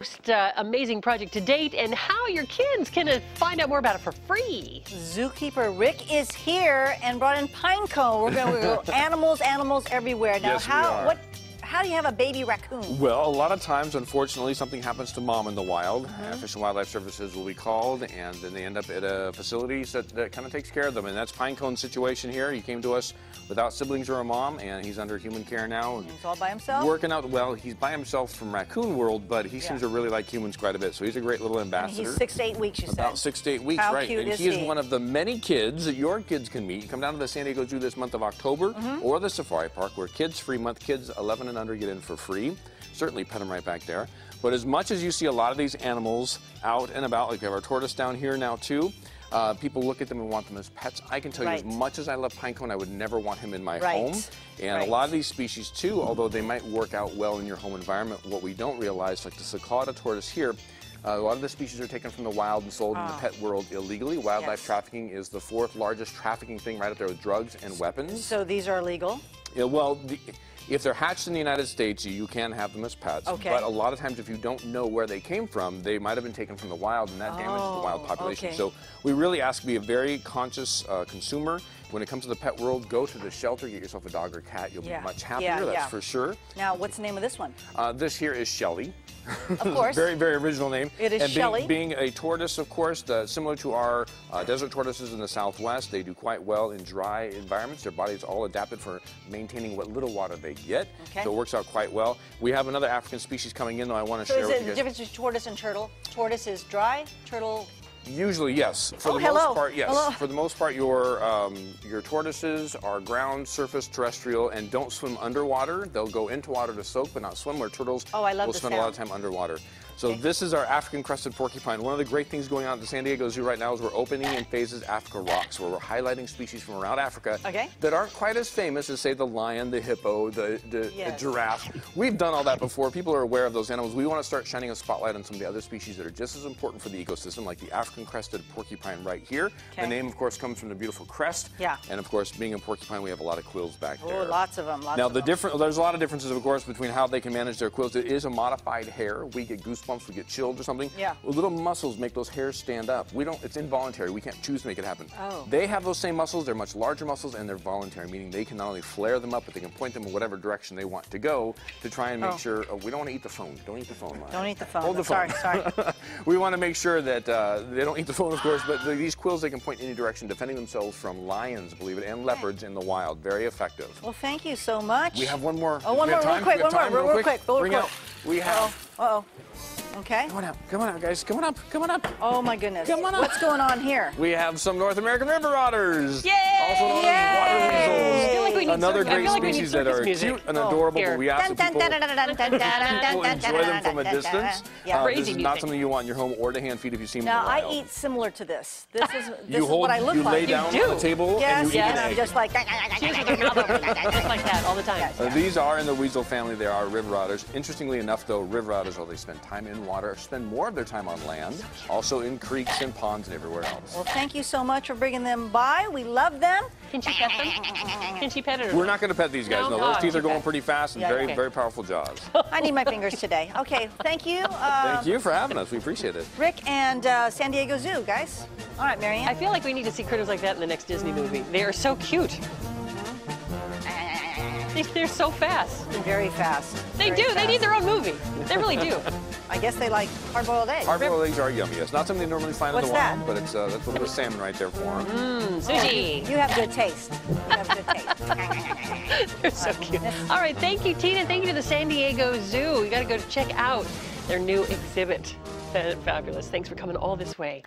Most amazing project to date, and how your kids can find out more about it for free. Zookeeper Rick is here and brought in pine cone. We're going to go animals everywhere. Now, Yes, we are. How do you have a baby raccoon? Well, a lot of times, unfortunately, something happens to mom in the wild. Fish and Wildlife Services will be called, and then they end up at a facility that kind of takes care of them. And that's Pinecone's situation here. He came to us without siblings or a mom, and he's under human care now. And he's all by himself? Working out, well, he's by himself from raccoon world, but he seems to really like humans quite a bit. So he's a great little ambassador. And he's 6 to 8 weeks, you said? About 6 to 8 weeks, How right. cute And is he is one of the many kids that your kids can meet. You come down to the San Diego Zoo this month of October, or the Safari Park, where Kids Free Month, kids 11 and under get in for free. Certainly pet them right back there. But as much as you see a lot of these animals out and about, like we have our tortoise down here now too, people look at them and want them as pets. I can tell you, as much as I love Pinecone, I would never want him in my home. And a lot of these species too, although they might work out well in your home environment, what we don't realize, like the cicada tortoise here, a lot of the species are taken from the wild and sold in the pet world illegally. Wildlife trafficking is the 4th largest trafficking thing right up there with drugs and weapons. So these are illegal? Yeah, well, if they're hatched in the United States, you can have them as pets. But a lot of times, if you don't know where they came from, they might have been taken from the wild, and that damages the wild population. So we really ask to be a very conscious consumer. When it comes to the pet world, go to the shelter, get yourself a dog or cat. You'll be much happier, that's for sure. Now, what's the name of this one? This here is Shelly. Of course. Very, very original name. It is Shelly. Being a tortoise, of course, similar to our desert tortoises in the Southwest, they do quite well in dry environments. Their body's all adapted for maintaining what little water they get. So it works out quite well. We have another African species coming in, though, I want to share with you guys. So is it the difference between tortoise and turtle? Tortoise is dry, turtle... Usually, yes. For the most part, yes. For the most part, your tortoises are ground, surface, terrestrial, and don't swim underwater. They'll go into water to soak, but not swim. Where turtles will spend a lot of time underwater. So this is our African crested porcupine. One of the great things going on at the San Diego Zoo right now is we're opening in phases Africa Rocks, where we're highlighting species from around Africa that aren't quite as famous as, say, the lion, the hippo, the giraffe. We've done all that before. People are aware of those animals. We want to start shining a spotlight on some of the other species that are just as important for the ecosystem, like the African crested porcupine right here. The name, of course, comes from the beautiful crest. And, of course, being a porcupine, we have a lot of quills back there. Oh, lots of them. Now, there's a lot of differences, of course, between how they can manage their quills. It is a modified hair. We get goosebumps, we get chilled or something. Little muscles make those hairs stand up. It's involuntary. We can't choose to make it happen. They have those same muscles. They're much larger muscles, and they're voluntary, meaning they can not only flare them up, but they can point them in whatever direction they want to go to try and make sure. We don't want to eat the phone. Don't eat the phone, Lion. Don't eat the phone. Hold the phone. Sorry. We want to make sure that they don't eat the phone, of course, but these quills, they can point in any direction, defending themselves from lions, believe it, and leopards in the wild. Very effective. Well, thank you so much. We have one more. Oh, one more, real quick. Real quick. Bring out. We have. Okay. Come on out, guys. Come on up. Oh, my goodness. Come on up. What's going on here? We have some North American river otters. Yay! Also known as water weasels. I feel like we need Another great species that are music. cute and adorable, but we ask that people enjoy them from a distance. This is not something you want in your home or to hand feed if you see them in the wild. Now, I eat similar to this. This is what I look like. You lay down on the table and you eat an egg. I'm just like... Just like that all the time. These are in the weasel family. They are river otters. Interestingly enough, though, river otters, they spend time in water, spend more of their time on land, also in creeks and ponds and everywhere else. Well, thank you so much for bringing them by. We love them. Can she pet them? Can she pet it? We're not going to pet these guys. No, those teeth are going pretty fast and very powerful jaws. I need my fingers today. Okay, thank you. Thank you for having us. We appreciate it. Rick and San Diego Zoo, guys. All right, Marianne. I feel like we need to see critters like that in the next Disney movie. They are so cute. They're so fast. Very fast. They need their own movie. They really do. I guess they like hard-boiled eggs. Hard-boiled eggs are yummy. It's not something they normally find in the wild, but it's that's a little bit of salmon right there for them. Sushi. You have good taste. You have good taste. They're so cute. All right, thank you, Tina. Thank you to the San Diego Zoo. You got to go check out their new exhibit. Fabulous. Thanks for coming all this way.